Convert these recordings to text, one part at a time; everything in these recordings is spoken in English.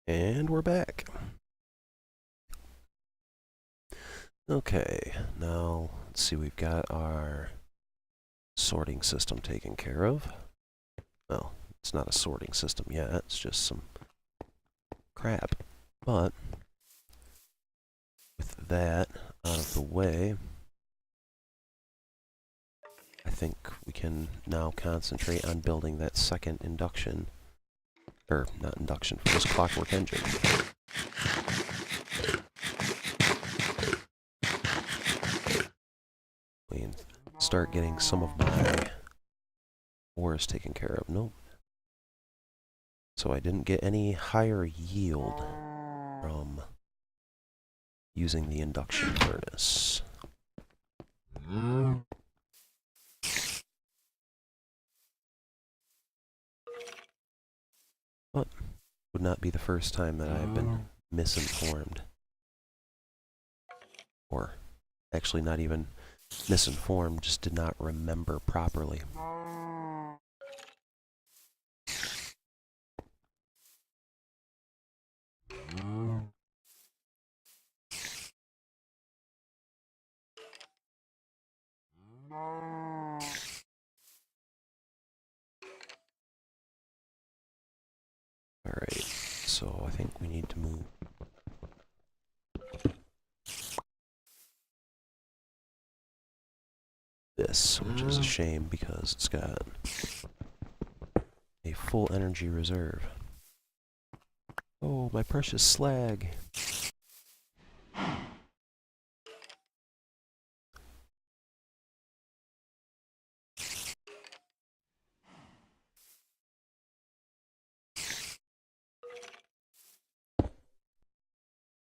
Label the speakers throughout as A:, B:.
A: And we're back. Okay, now let's see, we've got our sorting system taken care of. Well, it's not a sorting system yet, it's just some crap. But with that out of the way, I think we can now concentrate on building that second induction, or not induction, for this clockwork engine. We can start getting some of my ores taken care of. Nope. So I didn't get any higher yield from using the induction furnace. But would not be the first time that I've been misinformed. Or actually not even misinformed, just did not remember properly. Alright, so I think we need to move this, which is a shame because it's got a full energy reserve. Oh, my precious slag.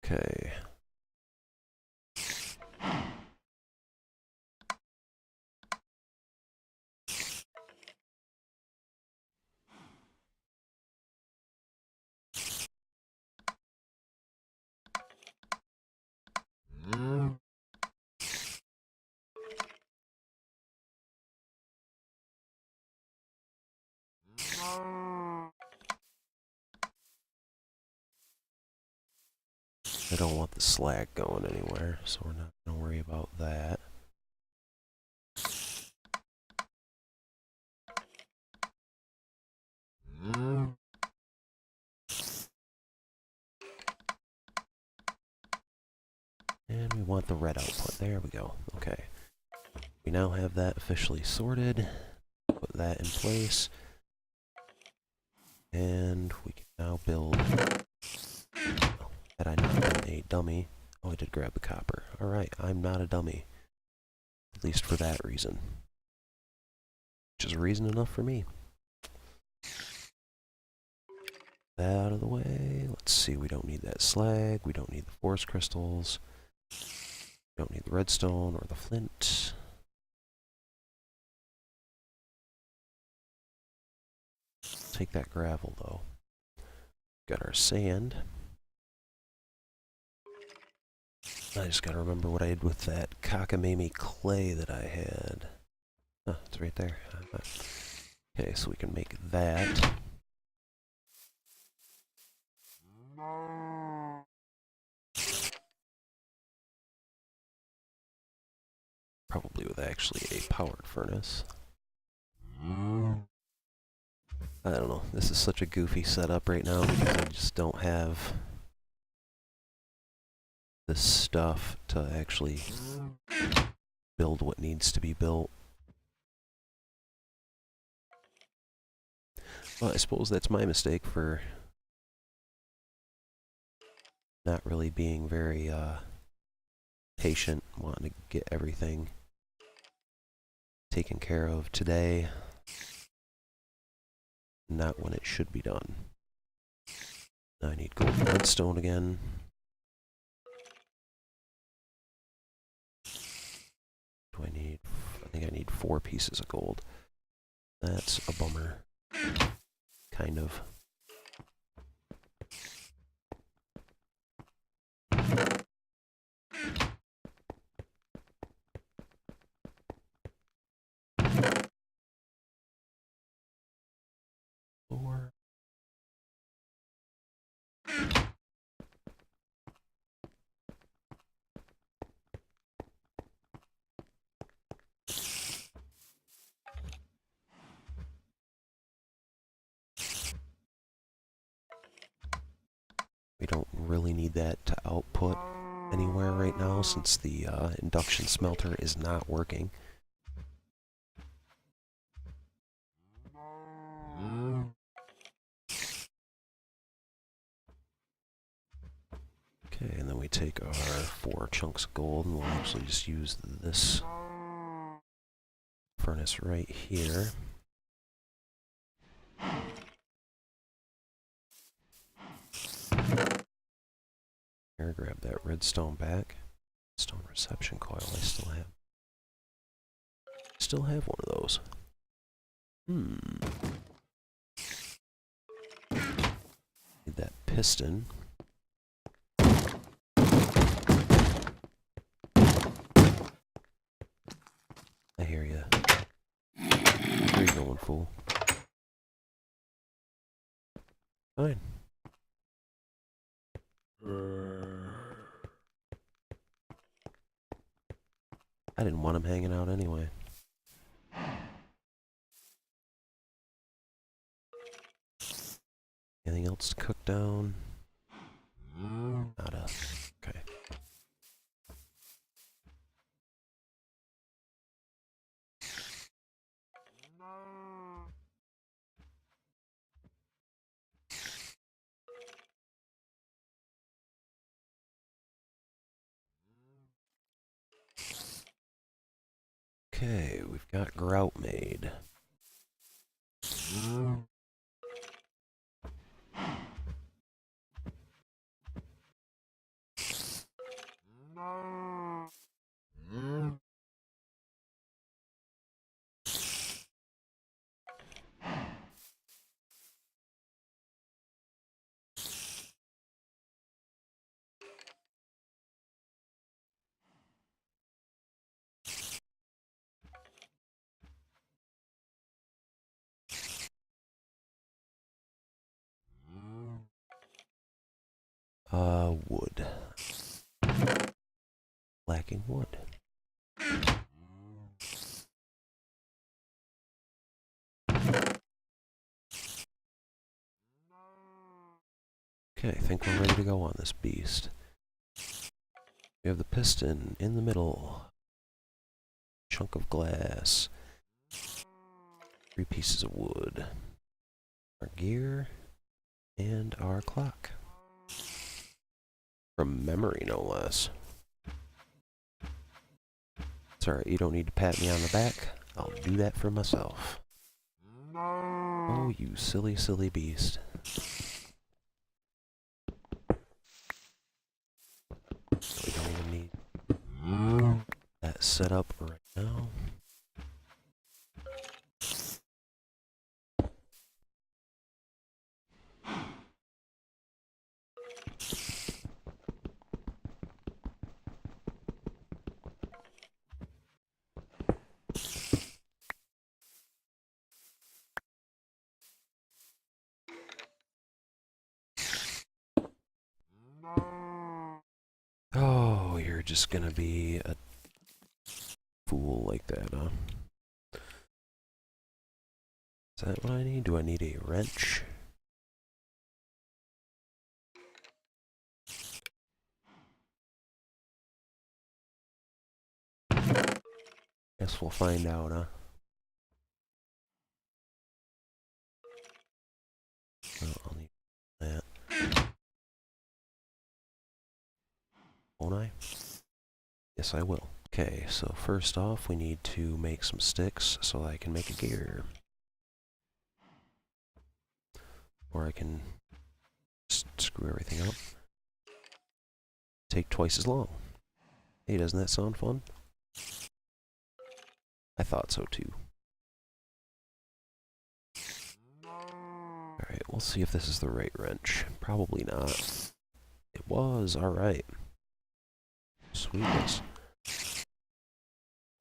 A: Okay. I don't want the slag going anywhere, so we're not going to worry about that. And we want the red output. There we go. Okay. We now have that officially sorted. Put that in place. And we can now build... Had I not been a dummy... Oh, I did grab the copper. Alright, I'm not a dummy. At least for that reason. Which is reason enough for me. That out of the way. Let's see, we don't need that slag. We don't need the force crystals. We don't need the redstone or the flint. Take that gravel, though. Got our sand. I just gotta remember what I did with that cockamamie clay that I had. Oh, it's right there. Okay, so we can make that. Probably with actually a powered furnace. I don't know. This is such a goofy setup right now because I just don't have the stuff to actually build what needs to be built. Well, I suppose that's my mistake for not really being very patient, wanting to get everything taken care of today, not when it should be done. Now I need gold and redstone again. Do I need... I think I need 4 pieces of gold. That's a bummer. Kind of. need that to output anywhere right now since the induction smelter is not working. Okay, and then we take our 4 chunks of gold and we'll actually just use this furnace right here. Here, grab that redstone back. Stone reception coil, I still have one of those. Need that piston. I hear ya. Where you going, fool? Fine. I didn't want him hanging out anyway. Anything else to cook down? Nada. Okay. Okay, we've got grout made. Wood. Lacking wood. Okay, I think we're ready to go on this beast. We have the piston in the middle. Chunk of glass. 3 pieces of wood. Our gear. And our clock. From memory, no less. It's alright, you don't need to pat me on the back. I'll do that for myself. Oh, you silly, silly beast. We don't even need that set up right now. Oh, you're just gonna be a fool like that, huh? Is that what I need? Do I need a wrench? Guess we'll find out, huh? Well, I'll need that. Won't I? Yes, I will. Okay, so first off, we need to make some sticks so I can make a gear. Or I can just screw everything up. Take twice as long. Hey, doesn't that sound fun? I thought so too. Alright, we'll see if this is the right wrench. Probably not. It was, alright. Sweetness.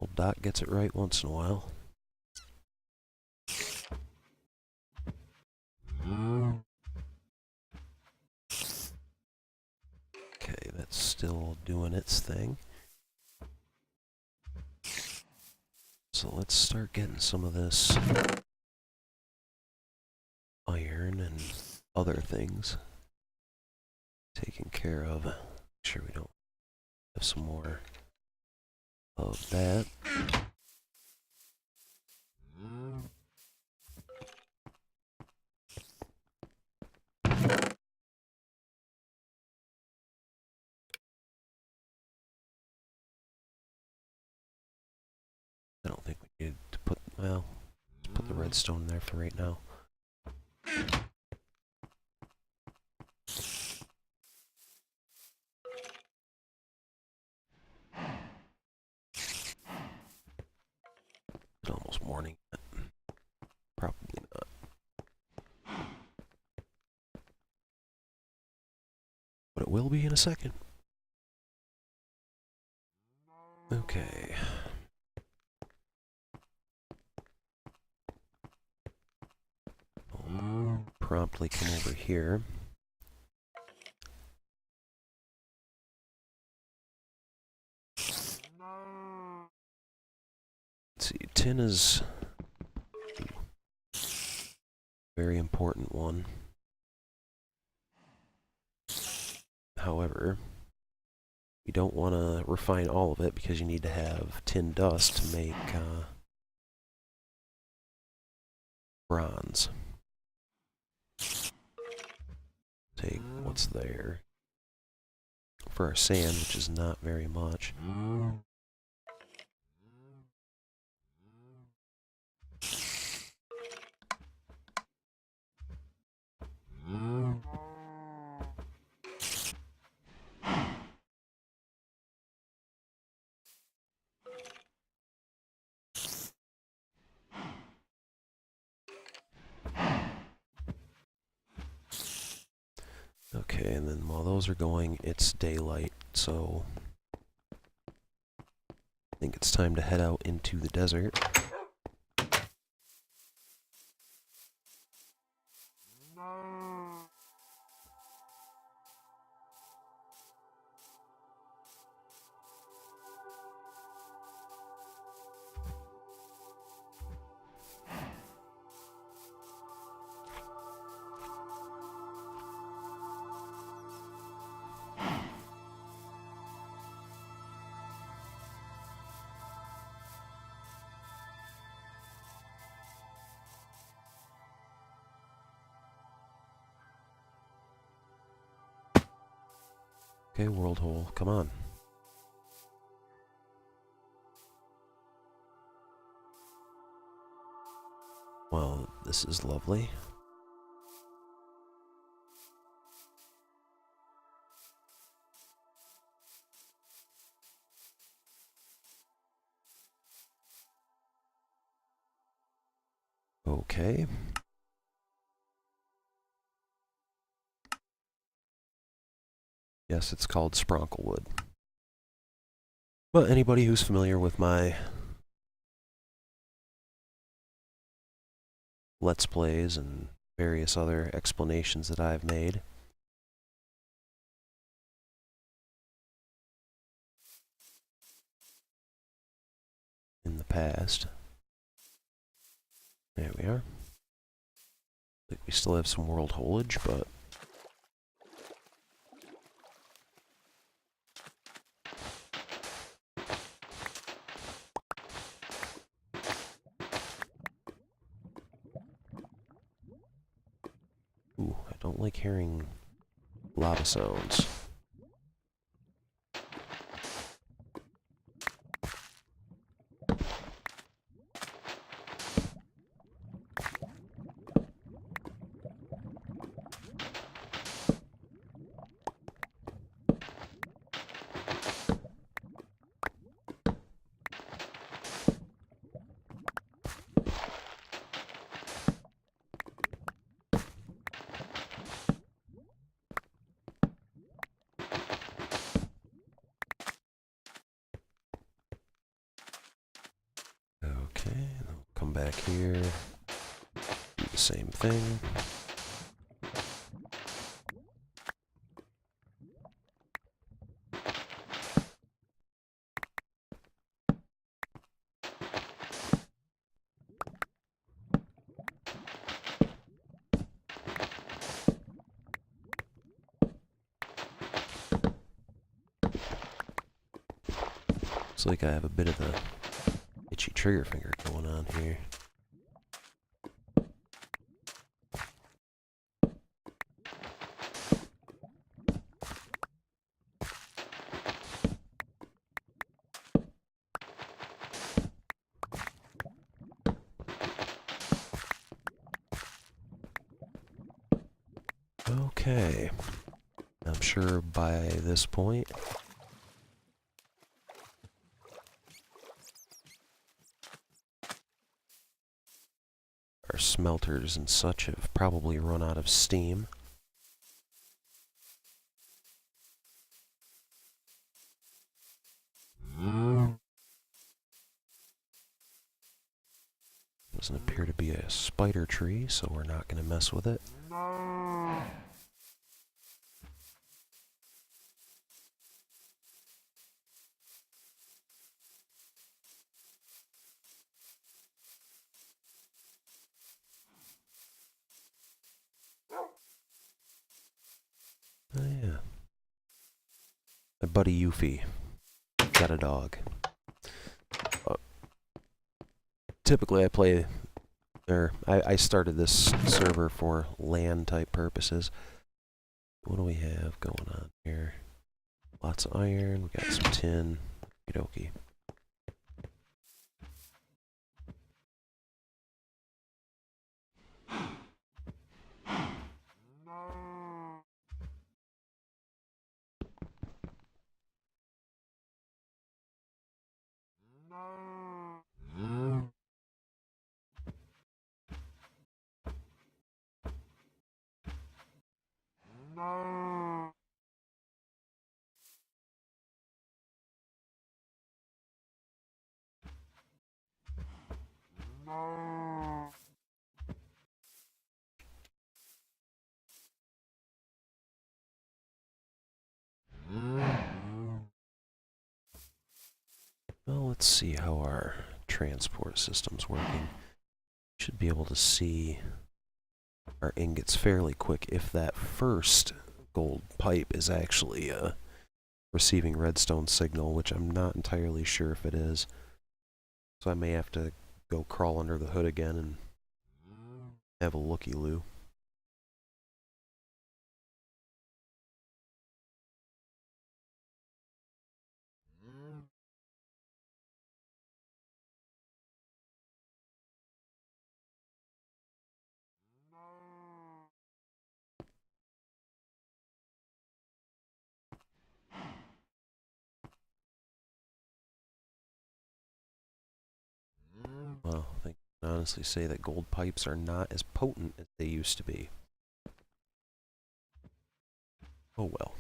A: Old Doc gets it right once in a while. Okay, that's still doing its thing. So let's start getting some of this iron and other things taken care of. Make sure we don't have some more of that. I don't think we need to put, well, let's put the redstone there for right now. It's almost morning. Probably not. But it will be in a second. Okay. I'll promptly come over here. Let's see, tin is a very important one. However, you don't want to refine all of it because you need to have tin dust to make bronze. Take what's there for our sand, which is not very much. Okay, and then while those are going, it's daylight, so I think it's time to head out into the desert. Okay, world hole, come on. Well, this is lovely. Okay. Yes, it's called Spronklewood. But anybody who's familiar with my Let's Plays and various other explanations that I've made in the past. There we are. I think we still have some world holage, but ooh, I don't like hearing lava sounds. Okay, and then we'll come back here, do the same thing. Looks like I have a bit of the itchy trigger finger going on here. Okay. I'm sure by this point our smelters and such have probably run out of steam. Doesn't appear to be a spider tree, so we're not going to mess with it. Oh yeah. My buddy Yuffie got a dog. Typically I play, I started this server for LAN type purposes. What do we have going on here? Lots of iron, we got some tin. Okie dokie. Well, let's see how our transport system's working. Should be able to see our ingots fairly quick if that first gold pipe is actually receiving redstone signal, which I'm not entirely sure if it is. So I may have to go crawl under the hood again and have a looky-loo. Well, I think I can honestly say that gold pipes are not as potent as they used to be. Oh well.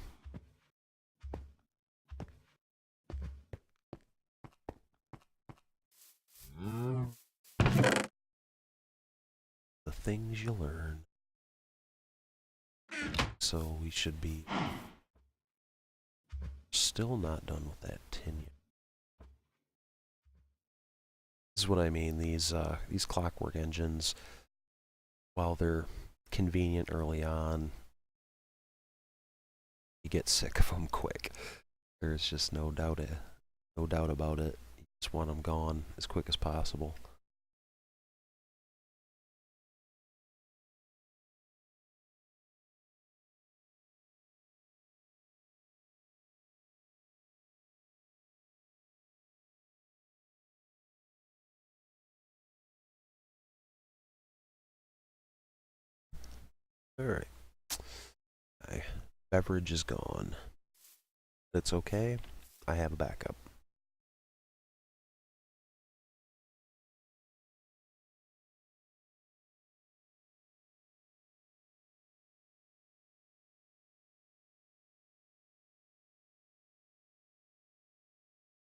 A: The things you learn. So we should be still not done with that tin yet. This is what I mean. These clockwork engines, while they're convenient early on, you get sick of them quick. There's just no doubt about it. You just want them gone as quick as possible. Alright. My beverage is gone. That's okay. I have a backup.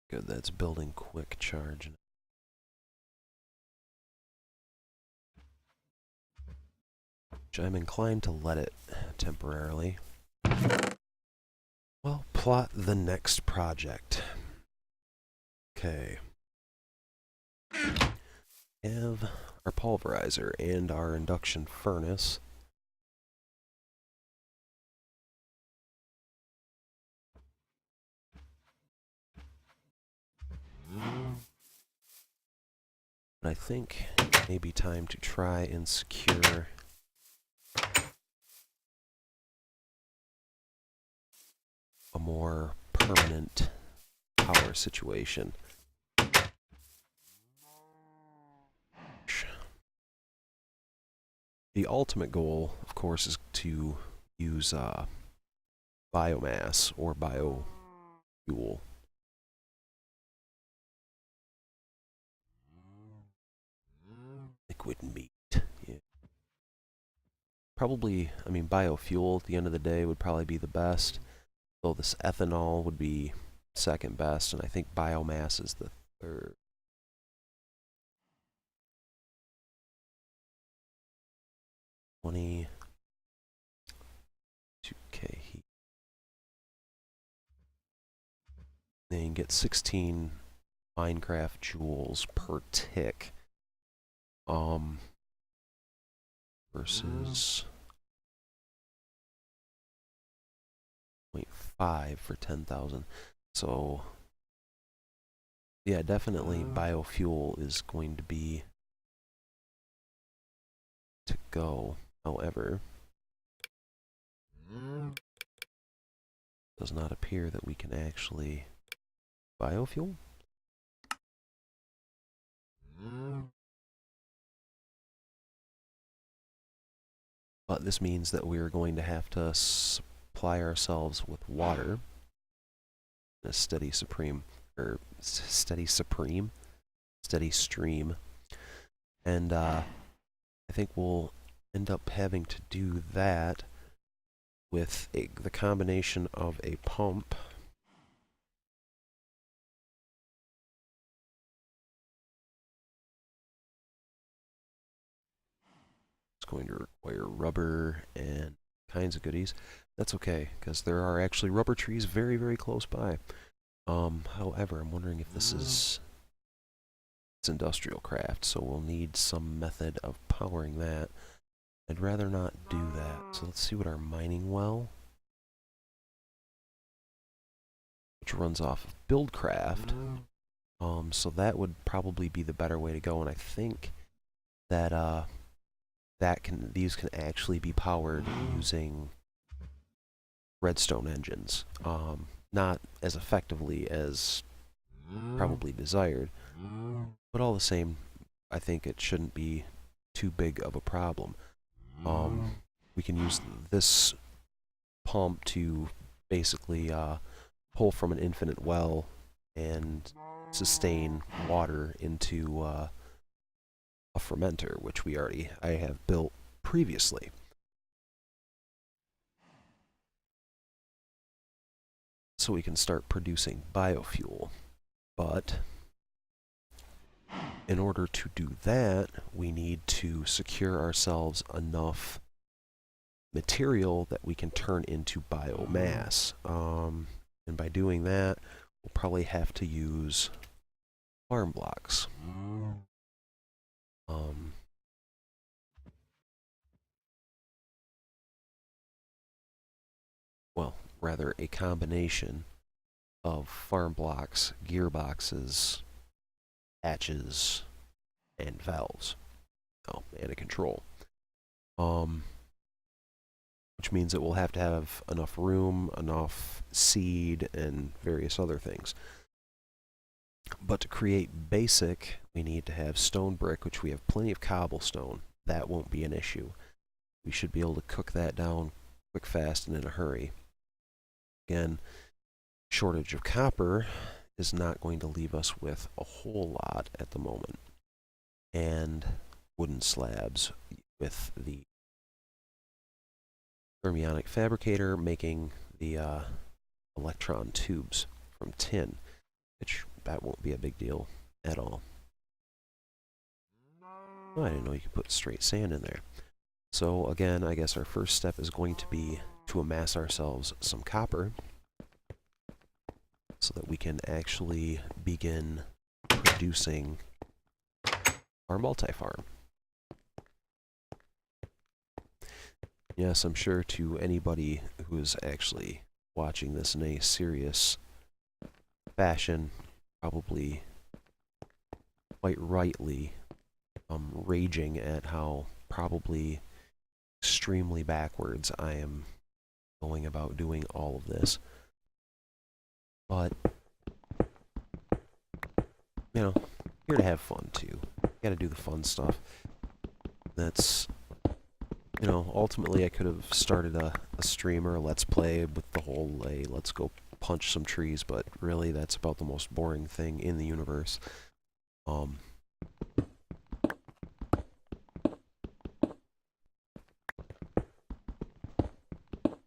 A: Good, that's building quick charge. Which I'm inclined to let it temporarily. Well, plot the next project. Okay. Have our pulverizer and our induction furnace. But I think it may be time to try and secure a more permanent power situation. The ultimate goal, of course, is to use biomass or biofuel. Liquid meat. Yeah. Probably, I mean, biofuel at the end of the day would probably be the best. Though this ethanol would be second best, and I think biomass is the third. 22K heat. Then you can get 16 Minecraft joules per tick. Versus 0.5 for 10,000. So, yeah, definitely biofuel is going to be to go. However, does not appear that we can actually biofuel. But this means that we're going to have to supply ourselves with water. A steady stream. And I think we'll end up having to do that with the combination of a pump going to require rubber and kinds of goodies. That's okay, because there are actually rubber trees very, very close by. However, I'm wondering if this is... It's industrial craft, so we'll need some method of powering that. I'd rather not do that. So let's see what our mining well, which runs off of Buildcraft. So that would probably be the better way to go, and I think that these can actually be powered using redstone engines. Not as effectively as probably desired, but all the same, I think it shouldn't be too big of a problem. We can use this pump to basically pull from an infinite well and sustain water into a fermenter, which I have built previously. So we can start producing biofuel. But in order to do that, we need to secure ourselves enough material that we can turn into biomass. And by doing that, we'll probably have to use farm blocks. Well, rather a combination of farm blocks, gearboxes, hatches, and valves. Oh, and a control. Which means that we'll have to have enough room, enough seed, and various other things. But to create basic, we need to have stone brick, which we have plenty of cobblestone. That won't be an issue. We should be able to cook that down quick, fast, and in a hurry. Again, shortage of copper is not going to leave us with a whole lot at the moment. And wooden slabs with the thermionic fabricator making the electron tubes from tin, which that won't be a big deal at all. Oh, I didn't know you could put straight sand in there. So again, I guess our first step is going to be to amass ourselves some copper so that we can actually begin producing our multi-farm. Yes, I'm sure to anybody who is actually watching this in a serious fashion, probably quite rightly raging at how probably extremely backwards I am going about doing all of this. But, you know, here to have fun too. Gotta do the fun stuff. That's, you know, ultimately I could have started a stream or a let's play with the whole, let's go punch some trees, but really that's about the most boring thing in the universe.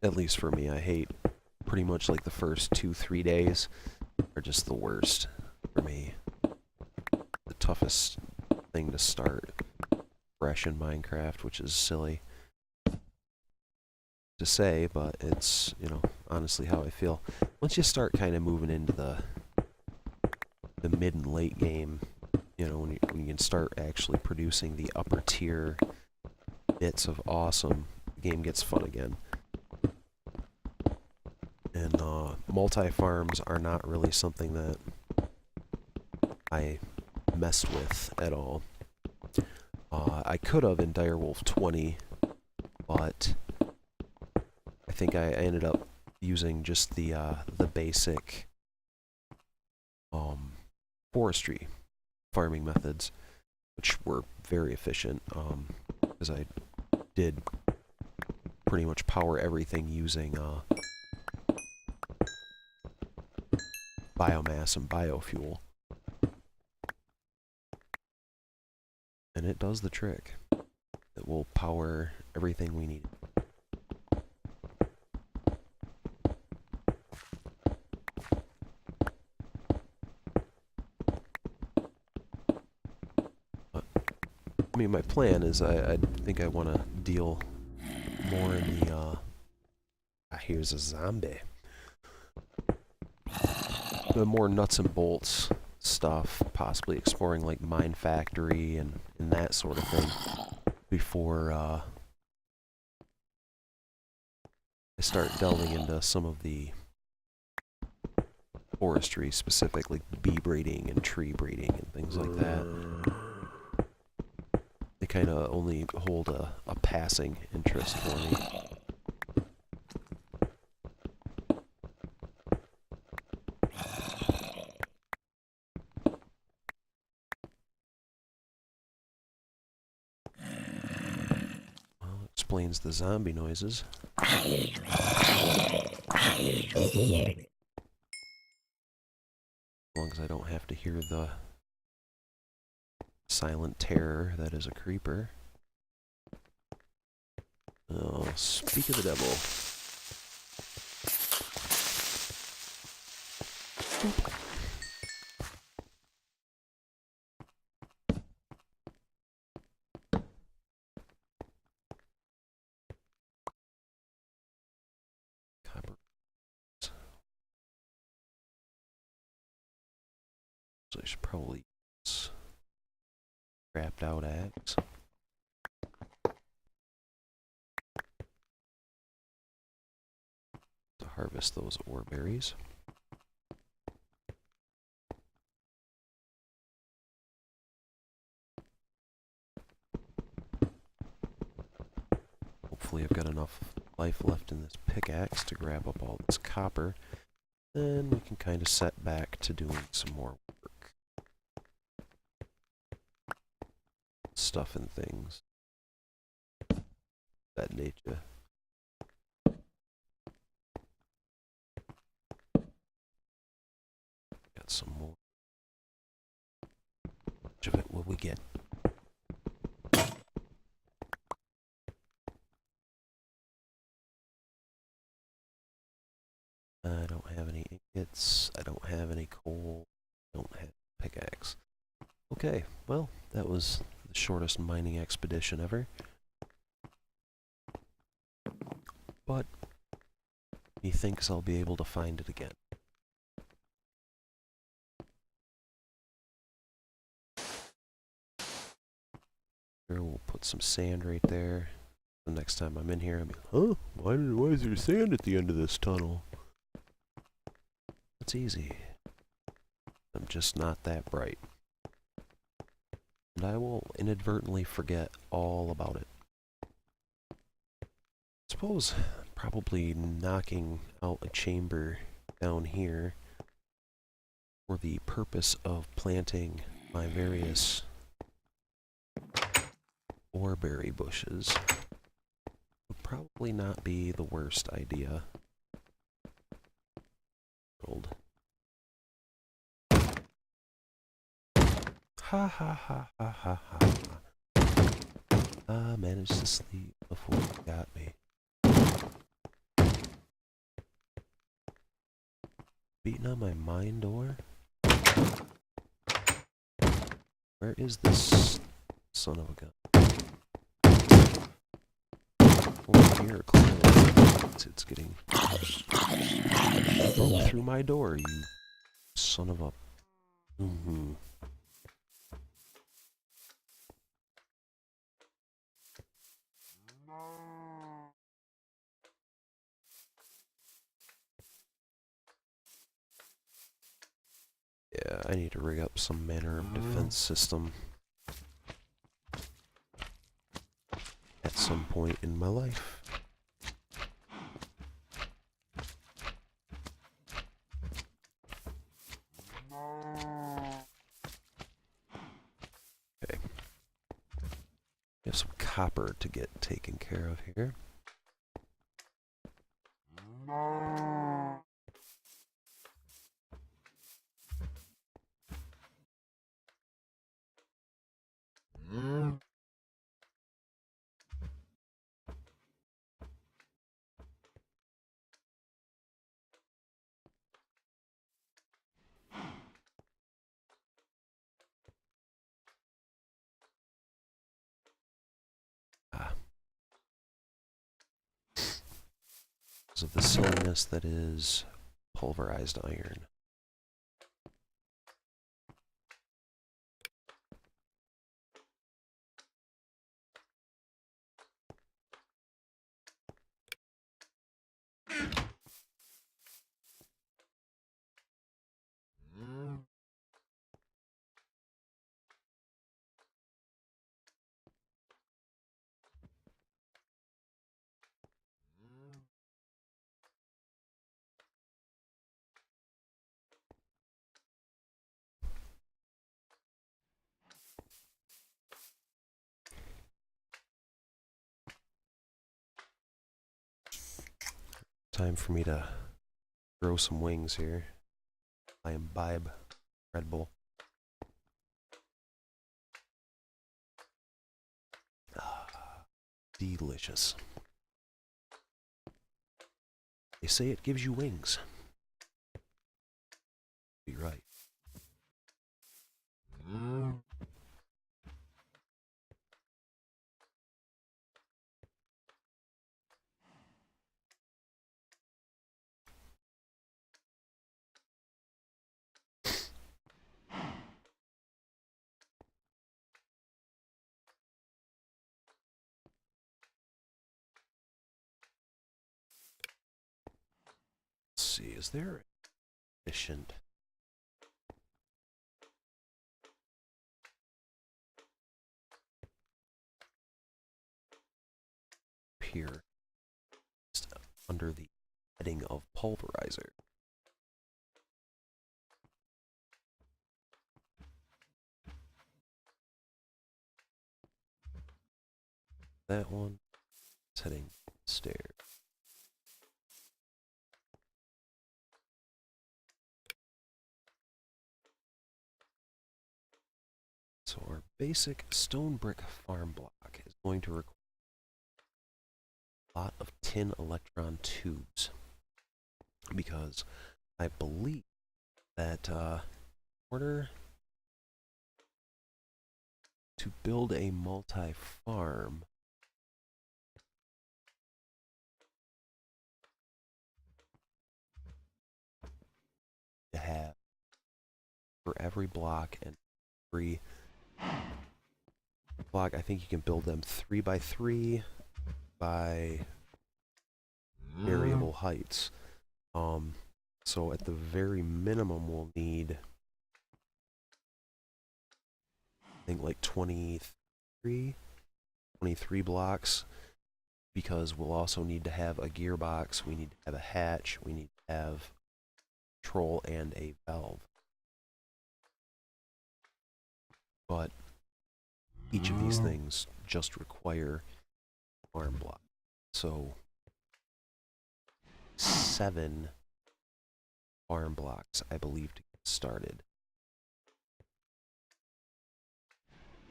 A: At least for me, I hate pretty much like the first 2-3 days are just the worst for me. The toughest thing to start fresh in Minecraft, which is silly to say, but it's, you know, honestly how I feel. Once you start kind of moving into the mid and late game, you know, when you can start actually producing the upper tier bits of awesome, the game gets fun again. And multi-farms are not really something that I messed with at all. I could have in Direwolf 20, but I think I ended up using just the basic forestry farming methods, which were very efficient, because I did pretty much power everything using biomass and biofuel. And it does the trick. It will power everything we need. I mean, my plan is I think I want to deal more in the, here's a zombie. The more nuts and bolts stuff, possibly exploring like Mine Factory and that sort of thing before I start delving into some of the forestry specific, like bee breeding and tree breeding and things like that. They kind of only hold a passing interest for me. Well, explains the zombie noises. As long as I don't have to hear the silent terror that is a creeper. Oh, speak of the devil. Copper. So I should probably use scrapped out axe. To harvest those ore berries. Hopefully I've got enough life left in this pickaxe to grab up all this copper. Then we can kind of set back to doing some more work. Stuff and things. That nature. Got some more. How much of it will we get? I don't have any ingots. I don't have any coal. I don't have a pickaxe. Okay, well, that was the shortest mining expedition ever. But methinks I'll be able to find it again. Here, we'll put some sand right there. The next time I'm in here, I'll be, huh? Why is there sand at the end of this tunnel? It's easy. I'm just not that bright. and I will inadvertently forget all about it. Suppose probably knocking out a chamber down here for the purpose of planting my various oreberry bushes would probably not be the worst idea. Ha ha ha ha ha ha. I managed to sleep before you got me. Beating on my mine door? Where is this son of a gun? Over here, clearly. It's getting through my door, you son of a... Yeah, I need to rig up some manner of defense system at some point in my life. Okay. We have some copper to get taken care of here. Because of the silliness that is pulverized iron. Time for me to grow some wings here. I imbibe Red Bull. Delicious. They say it gives you wings. Be right. Let's see, is there efficient? Here, just under the heading of pulverizer. That one is heading upstairs. So our basic stone brick farm block is going to require a lot of tin electron tubes, because I believe that in order to build a multi-farm, you have for every block and every block, I think you can build them 3 by 3 by variable heights. So at the very minimum, we'll need think like 23 blocks, because we'll also need to have a gearbox, we need to have a hatch, we need to have control and a valve. But each of these things just require farm block. So 7 farm blocks, I believe, to get started.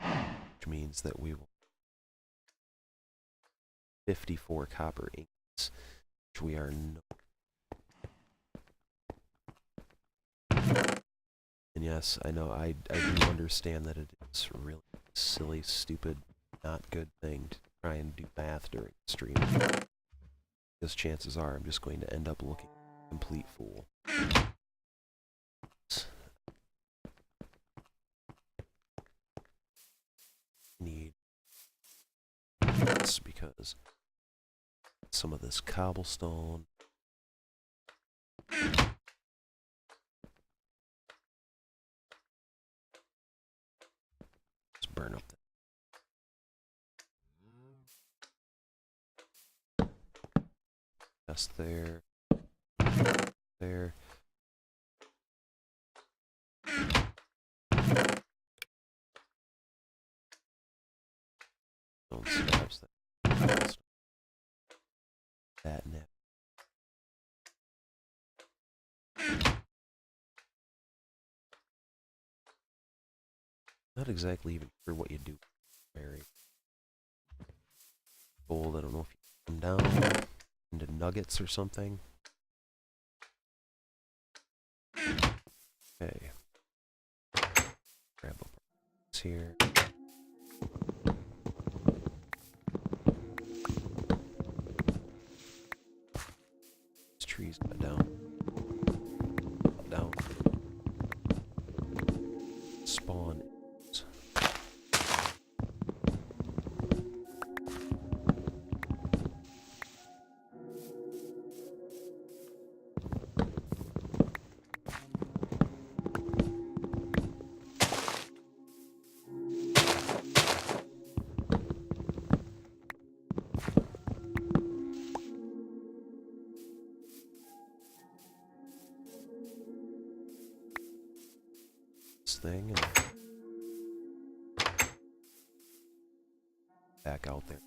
A: Which means that we will 54 copper ingots, which we are no. And yes, I know, I do understand that it is a really silly, stupid, not good thing to try and do math during the stream. Because chances are I'm just going to end up looking like a complete fool. Need this because some of this cobblestone. Let's burn up that. Just there. There. Don't stabs that. That net. Not exactly even sure what you do, Mary. Gold, I don't know if you come down into nuggets or something. Okay. Grab up this here. These trees cut down. Down. Spawn. Thing and back out there.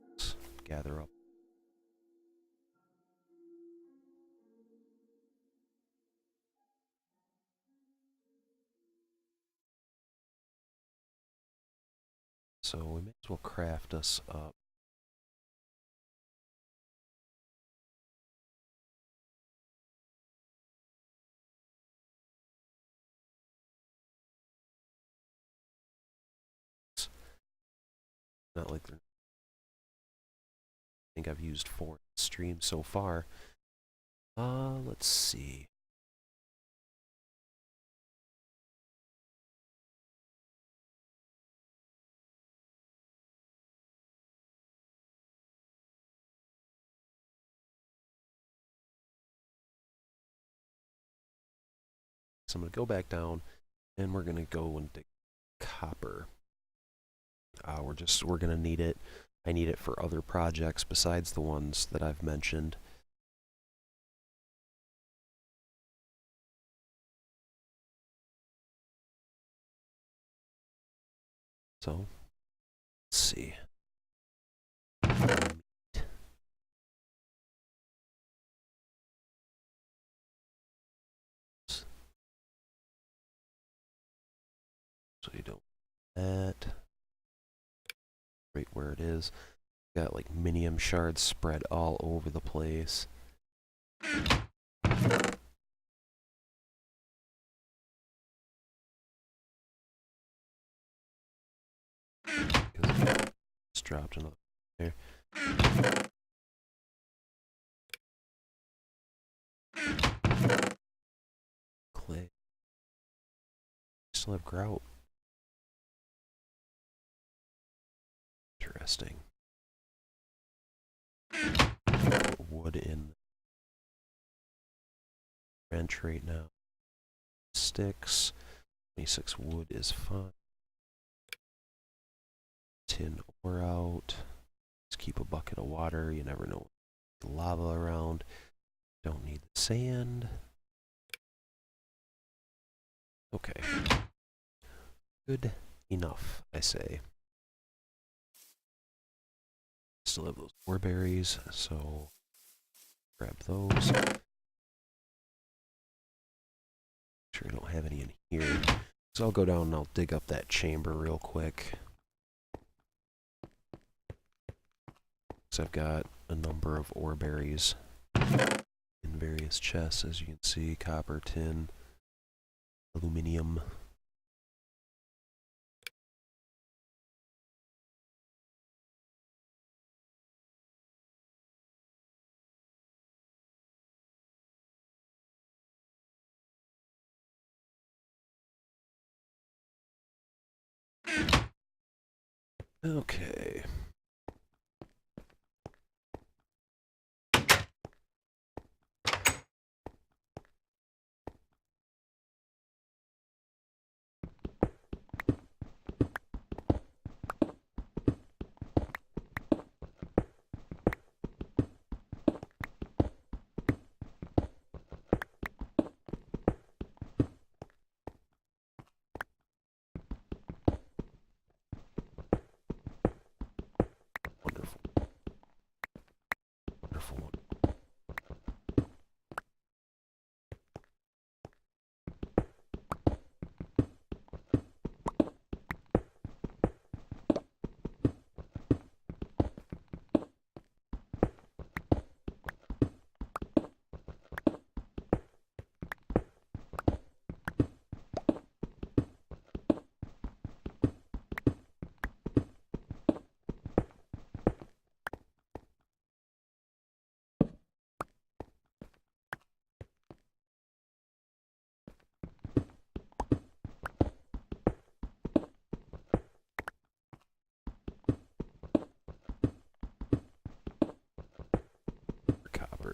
A: Let's gather up. So we may as well craft us up. Not like they're. I think I've used 4 streams so far. Let's see. So I'm gonna go back down, and we're gonna go and dig copper. We're gonna need it. I need it for other projects besides the ones that I've mentioned. So, let's see. So you don't that right where it is. Got like minium shards spread all over the place. Just dropped another there. Clay. Still have grout. Interesting. Put wood in wrench right now. Sticks. 26 wood is fine. tin ore out. Just keep a bucket of water. You never know. The lava around. Don't need the sand. Okay. Good enough, I say. Still have those ore berries, so grab those. Sure I don't have any in here. So I'll go down and I'll dig up that chamber real quick. So I've got a number of ore berries in various chests, as you can see. Copper, tin, aluminum. Okay. Wonderful. Wonderful. Copper.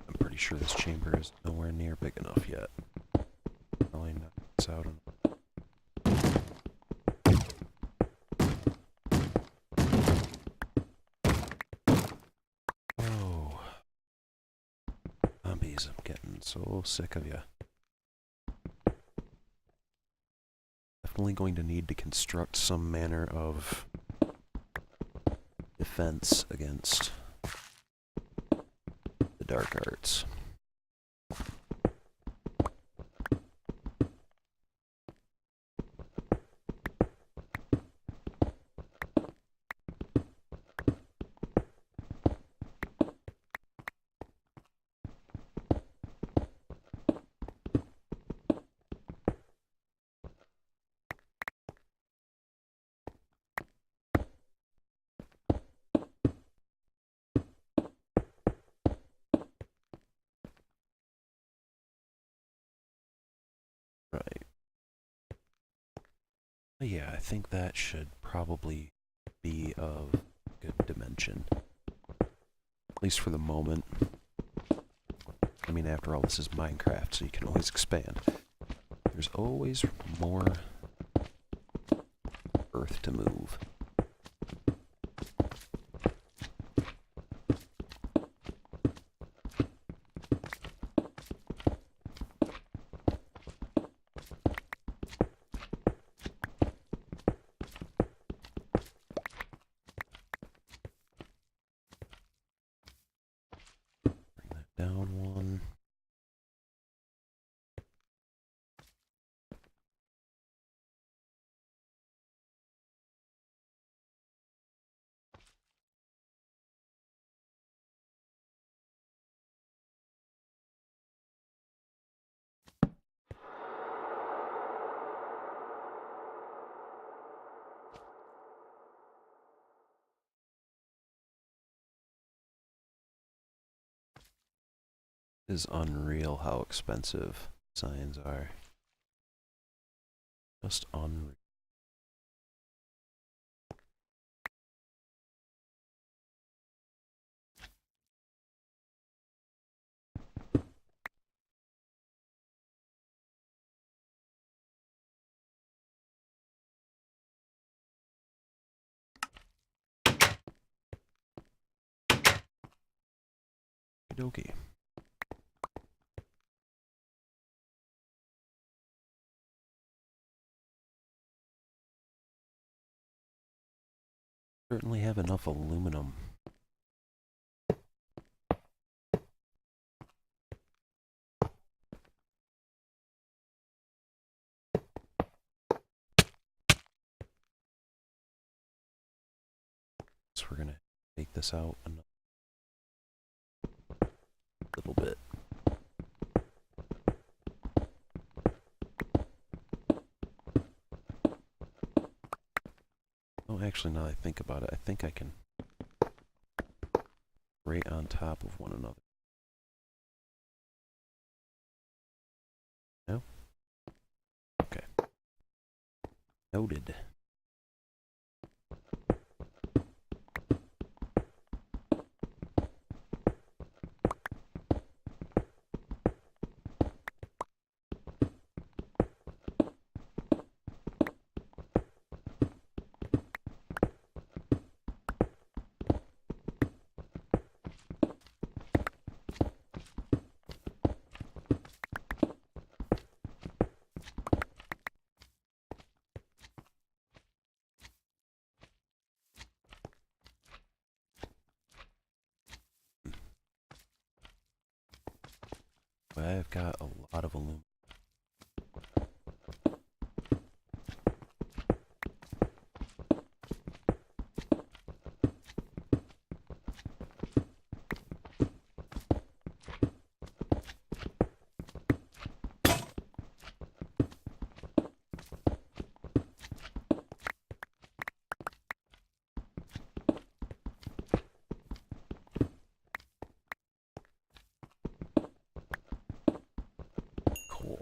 A: I'm pretty sure this chamber is nowhere near big enough yet. Probably knock this out. Oh. Zombies, I'm getting so sick of you. Definitely going to need to construct some manner of defense against the dark arts. Right. Yeah, I think that should probably be of good dimension. At least for the moment. I mean, after all, this is Minecraft, so you can always expand. There's always more earth to move. Bring that down one. It is unreal how expensive signs are. Just unreal. Okey-dokey. Certainly have enough aluminum. So we're gonna take this out a little bit. Oh, actually, now that I think about it, I think I can right on top of one another. No? Okay. Noted. I've got a lot of aluminum. Cool.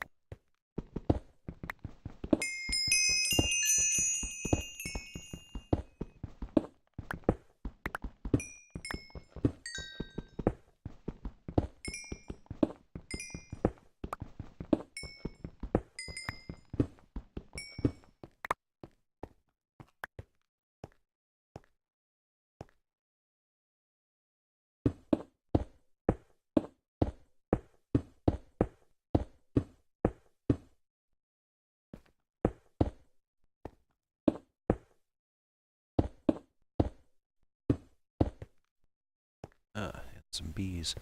A: And some bees.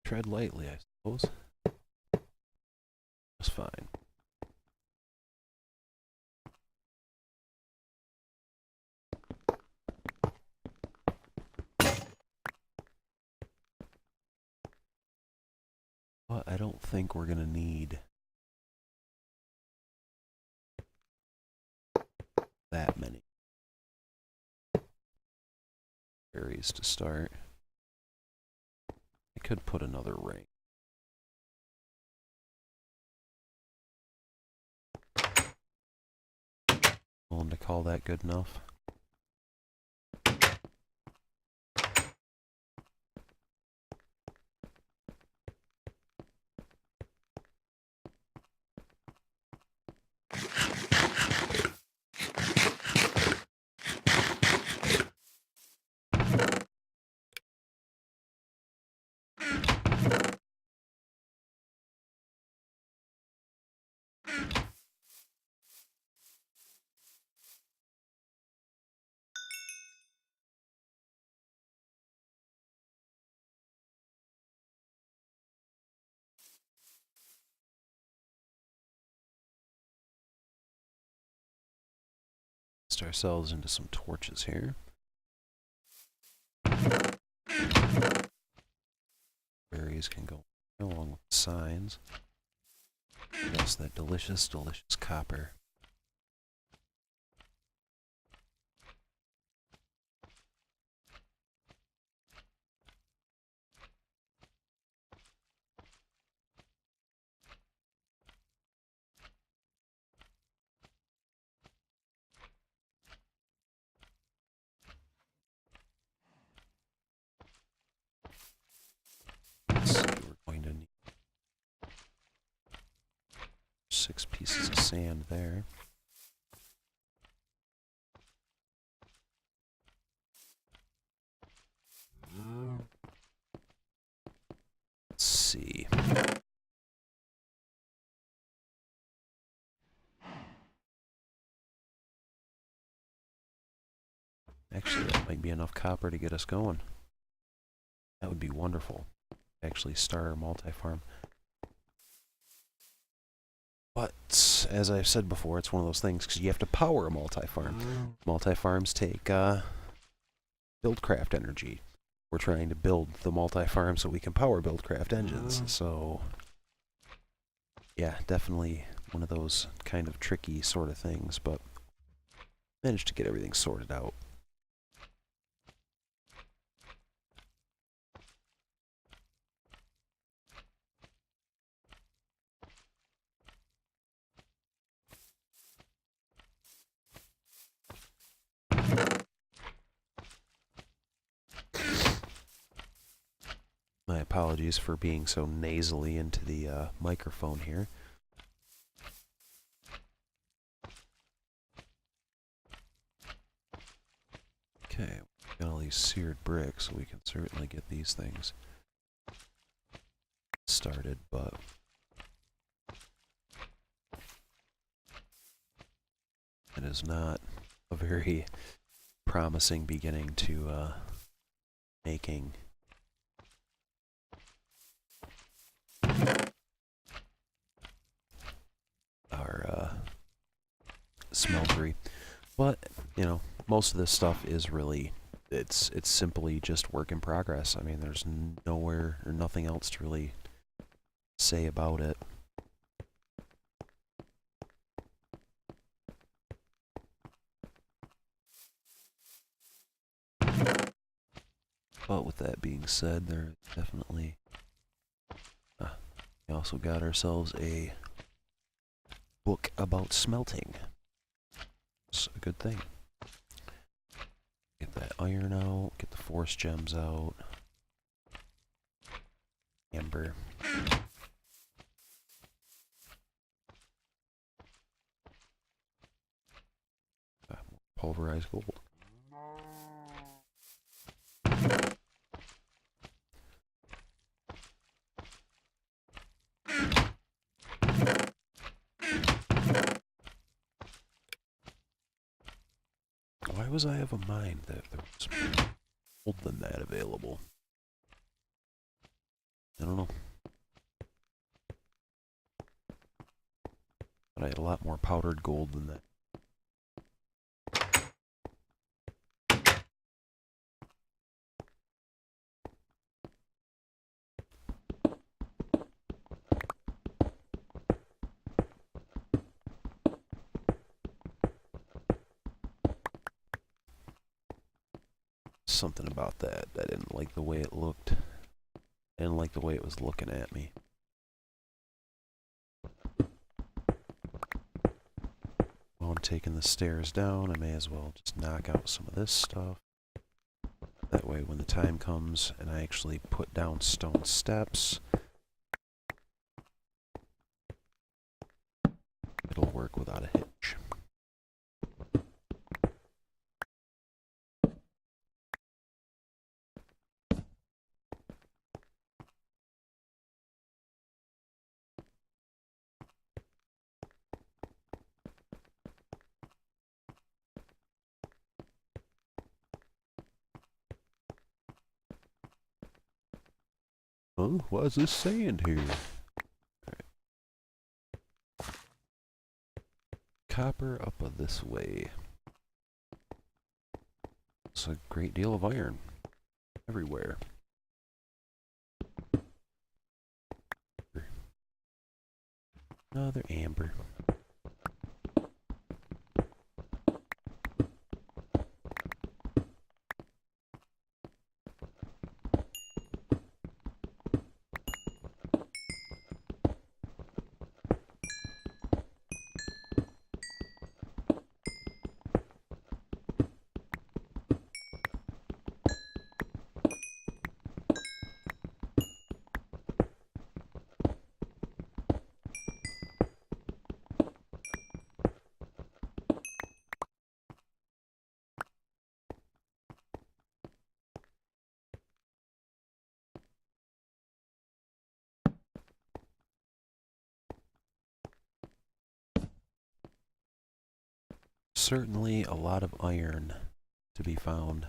A: Tread lightly, I suppose. That's fine. But I don't think we're gonna need that many berries to start. I could put another ring. Willing to call that good enough? Ourselves into some torches here. Berries can go along with signs. Yes, that delicious, delicious copper. Let's see, we're going to need 6 pieces of sand there. Let's see. Actually, that might be enough copper to get us going. That would be wonderful. Actually start our multi-farm. But, as I've said before, it's one of those things, because you have to power a multi-farm. Multi-farms take buildcraft energy. We're trying to build the multi-farm so we can power buildcraft engines. So, yeah, definitely one of those kind of tricky sort of things, but managed to get everything sorted out. My apologies for being so nasally into the microphone here. Okay, got all these seared bricks, so we can certainly get these things started, but it is not a very promising beginning to making our smeltery. But, you know, most of this stuff is really, it's simply just work in progress. I mean, there's nowhere or nothing else to really say about it. But with that being said, there's definitely... we also got ourselves a book about smelting. It's a good thing. Get that iron out, get the force gems out. Amber. Pulverized gold. Why was I of a mind that there was more gold than that available? I don't know. But I had a lot more powdered gold than that. Something about that. I didn't like the way it looked. I didn't like the way it was looking at me. While I'm taking the stairs down, I may as well just knock out some of this stuff. That way when the time comes and I actually put down stone steps, it'll work without a hitch. Oh, what is this sand here? Right. Copper up this way. It's a great deal of iron everywhere. Another amber. Certainly a lot of iron to be found.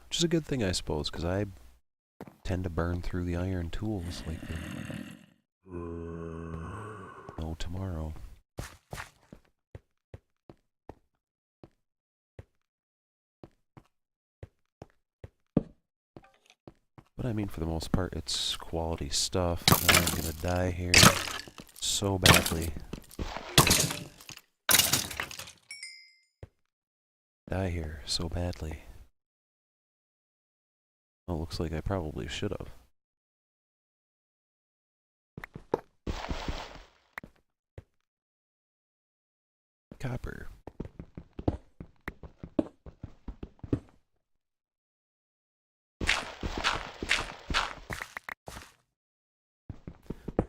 A: Which is a good thing, I suppose, because I tend to burn through the iron tools like no tomorrow. But I mean, for the most part, it's quality stuff. Now I'm gonna die here so badly. Die here so badly. Oh, looks like I probably should have. Copper.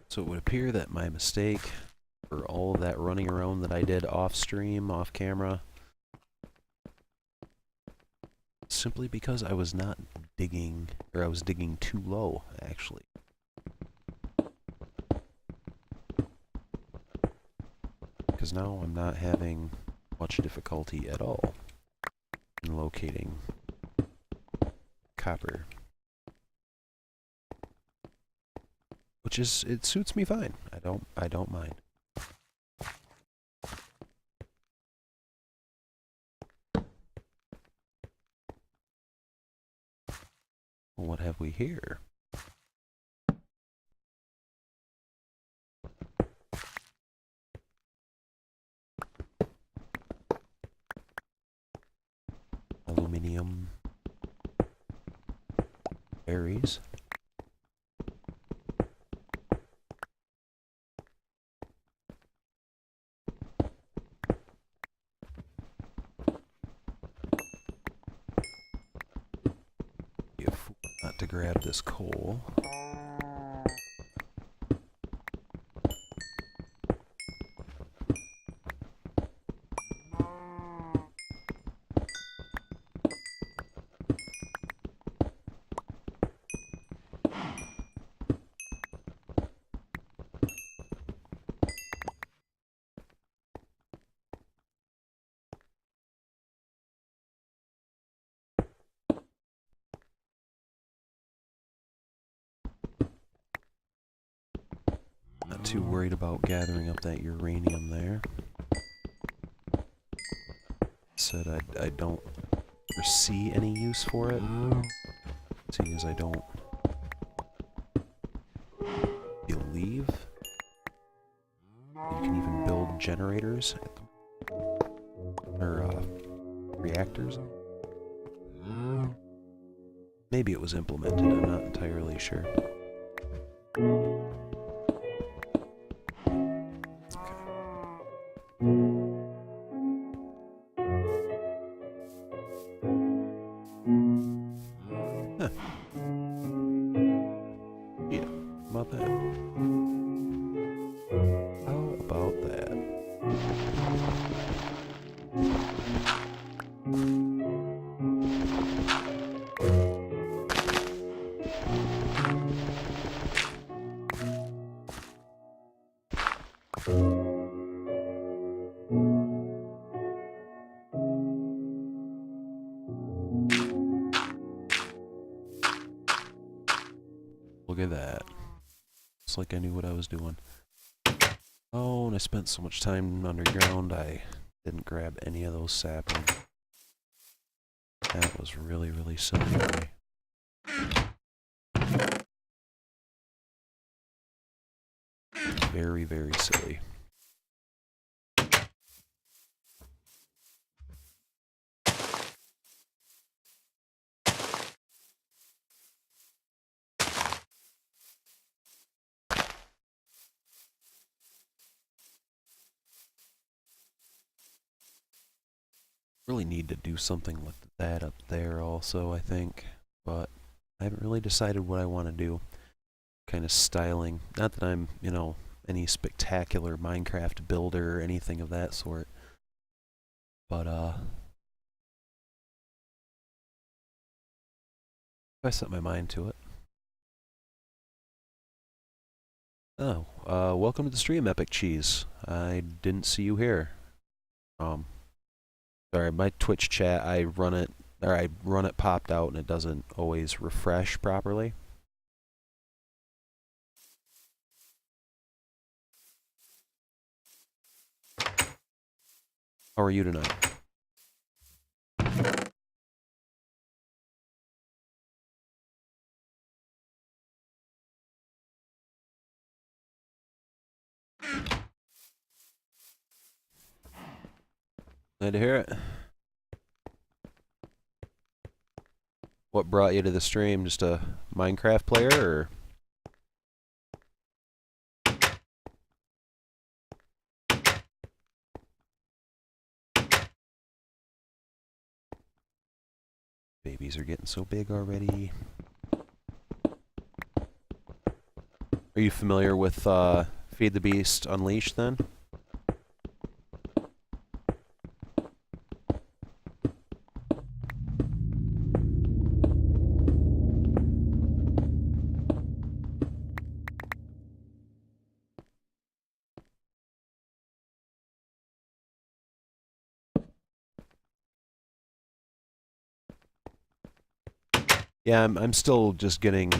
A: So it would appear that my mistake for all of that running around that I did off stream, off camera, simply because I was not digging, or I was digging too low, actually. Because now I'm not having much difficulty at all in locating copper. Which is, it suits me fine. I don't mind. Well, what have we here? Aluminium berries. Be a fool not to grab this coal. Not too worried about gathering up that uranium there. Said I don't foresee any use for it, seeing as I don't believe you can even build generators or reactors. Maybe it was implemented, I'm not entirely sure. Look at that. It's like I knew what I was doing. Oh, and I spent so much time underground, I didn't grab any of those saplings. That was really, really silly of me. very, very silly. Really need to do something with that up there also, I think, but I haven't really decided what I want to do. Kind of styling. Not that I'm, you know, any spectacular Minecraft builder or anything of that sort, but if I set my mind to it. Oh, welcome to the stream, Epic Cheese. I didn't see you here. Sorry, my Twitch chat, I run it popped out and it doesn't always refresh properly. How are you tonight? Glad to hear it. What brought you to the stream? Just a Minecraft player, or? Babies are getting so big already. Are you familiar with Feed the Beast Unleashed then? Yeah, I'm still just getting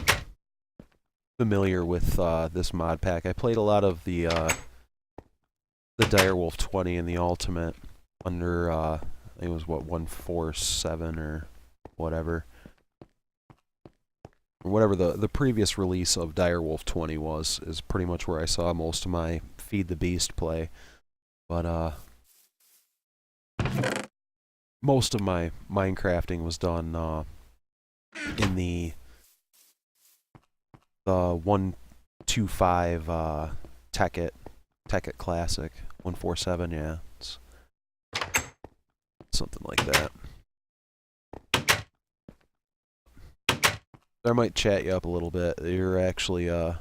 A: familiar with this mod pack. I played a lot of the Direwolf 20 and the Ultimate under it was what 147 or whatever. Or whatever the previous release of Direwolf 20 was, is pretty much where I saw most of my Feed the Beast play. But most of my Minecrafting was done in the 125 Tekkit Classic 147. Yeah, it's something like that. I might chat you up a little bit. You're actually the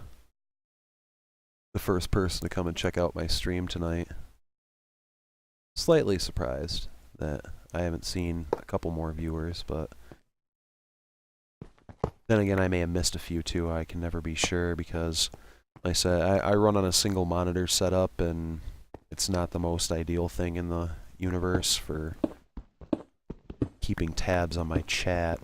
A: first person to come and check out my stream tonight. Slightly surprised that I haven't seen a couple more viewers, but then again, I may have missed a few too. I can never be sure because, like I said, I run on a single monitor setup, and it's not the most ideal thing in the universe for keeping tabs on my chat.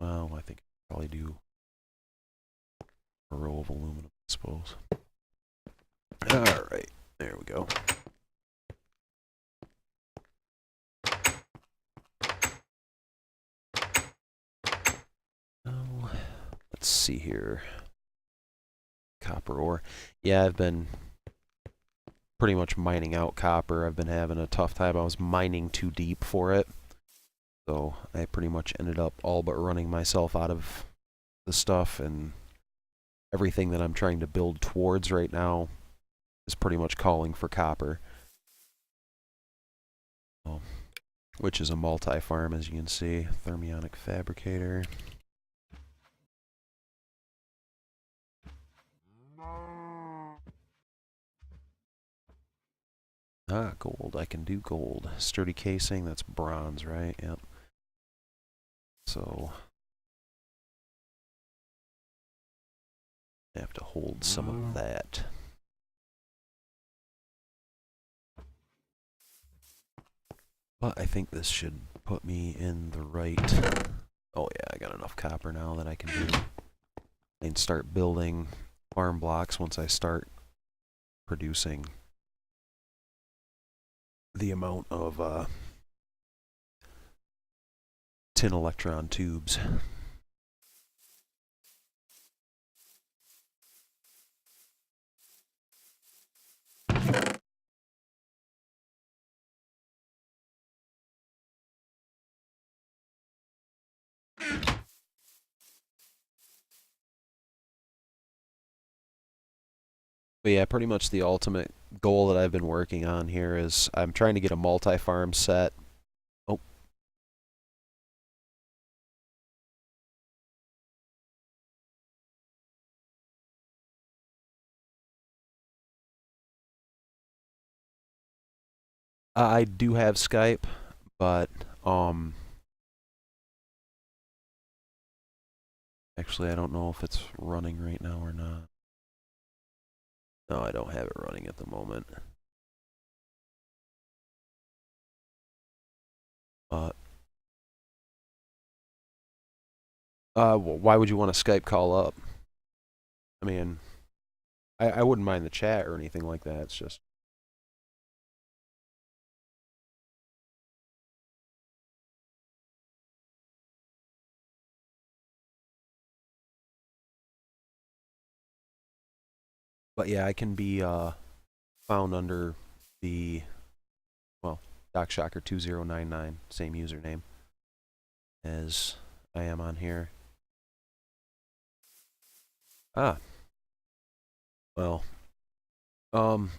A: Well, I think I'll probably do a row of aluminum, I suppose. Alright, there we go. Oh, let's see here. Copper ore. Yeah, I've been pretty much mining out copper. I've been having a tough time. I was mining too deep for it. So I pretty much ended up all but running myself out of the stuff, and everything that I'm trying to build towards right now is pretty much calling for copper. Oh, which is a multi-farm, as you can see. Thermionic fabricator. Ah, gold. I can do gold. Sturdy casing, that's bronze, right? Yep. So I have to hold some of that. But I think this should put me in the right Oh yeah, I got enough copper now that I can start building farm blocks once I start producing the amount of tin electron tubes. But yeah, pretty much the ultimate goal that I've been working on here is I'm trying to get a multi-farm set. Oh, I do have Skype, but um, actually I don't know if it's running right now or not. No, I don't have it running at the moment. But why would you want a Skype call up? I mean, I wouldn't mind the chat or anything like that. It's just. But yeah, I can be found under the, well, DocShocker2099, same username as I am on here. Ah, well,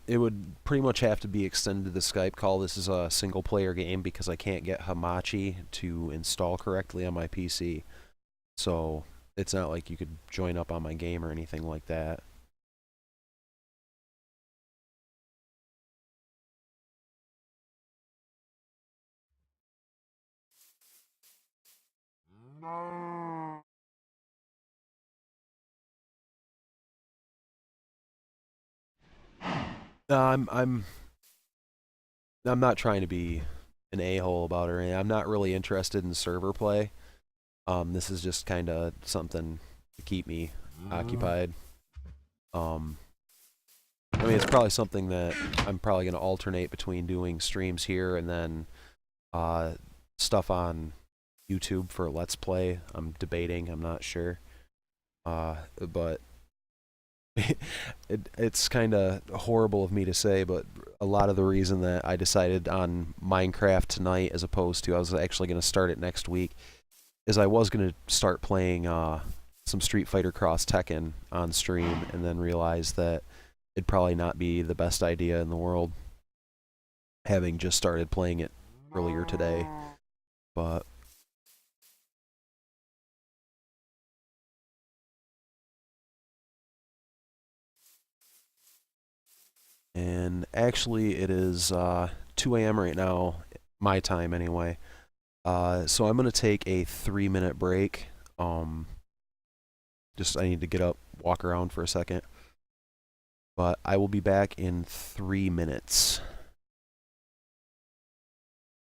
A: it would pretty much have to be extended to the Skype call. This is a single player game because I can't get Hamachi to install correctly on my PC. So it's not like you could join up on my game or anything like that. No, I'm not trying to be an a-hole about it or anything. I'm not really interested in server play. This is just kind of something to keep me occupied. I mean, it's probably something that I'm probably going to alternate between doing streams here and then uh, stuff on YouTube for Let's Play. I'm debating. I'm not sure. But it's kind of horrible of me to say, but a lot of the reason that I decided on Minecraft tonight as opposed to I was actually going to start it next week is I was going to start playing some Street Fighter Cross Tekken on stream and then realized that it'd probably not be the best idea in the world, having just started playing it earlier today. But and actually it is 2 a.m. right now, my time anyway. So I'm gonna take a 3-minute break. Just I need to get up, walk around for a second. But I will be back in 3 minutes.